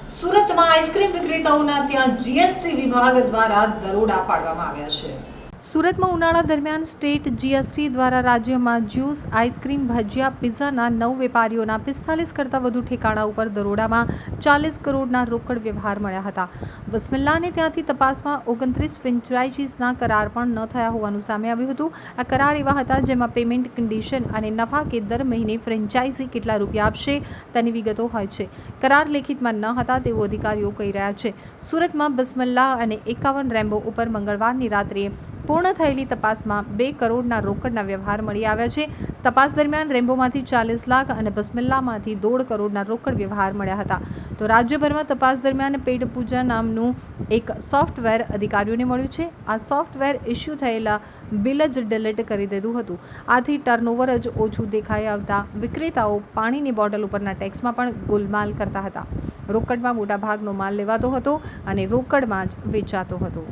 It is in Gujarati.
સુરતમાં આઈસ્ક્રીમ વિક્રેતાઓના ત્યાં જીએસટી વિભાગ દ્વારા દરોડા પાડવામાં આવ્યા છે। સુરતમાં ઉનાળા દરમિયાન સ્ટેટ જીએસટી દ્વારા રાજ્યમાં જ્યુસ, આઈસ્ક્રીમ, ભજીયા, પિઝાના 9 વેપારીઓના 45 કરતાં વધુ ઠેકાણા ઉપર દરોડામાં 40 કરોડના રોકડ વ્યવહાર મળ્યા હતા। બિસ્મિલ્લાહને ત્યાંથી તપાસમાં 29 ફ્રેન્ચાઇઝીસના કરાર પણ ન થયા હોવાનું સામે આવ્યું હતું। આ કરાર એવા હતા જેમાં પેમેન્ટ કન્ડિશન અને નફા કે દર મહિને ફ્રેન્ચાઇઝી કેટલા રૂપિયા આપશે તેની વિગતો હોય છે। કરાર લેખિતમાં ન હતા તેવું અધિકારીઓ કહી રહ્યા છે। સુરતમાં બિસ્મિલ્લાહ અને 51 રેમ્બો ઉપર મંગળવારની રાત્રે પૂર્ણ થયેલી તપાસમાં 2 કરોડના રોકડના વ્યવહાર મળી આવ્યા છે। તપાસ દરમિયાન રેમ્બોમાંથી 40 લાખ અને બિસ્મિલ્લાહમાંથી 1.5 કરોડના રોકડ વ્યવહાર મળ્યા હતા। તો રાજ્યભરમાં તપાસ દરમિયાન પેડ પૂજા નામનું એક સોફ્ટવેર અધિકારીઓને મળ્યું છે। આ સોફ્ટવેર ઇસ્યુ થયેલા બિલ જ ડિલીટ કરી દીધું હતું। આથી ટર્નઓવર જ ઓછું દેખાઈ આવતા વિક્રેતાઓ પાણીની બોટલ ઉપરના ટેક્સમાં પણ ગોલમાલ કરતા હતા। રોકડમાં મોટાભાગનો માલ લેવાતો હતો અને રોકડમાં જ વેચાતો હતો।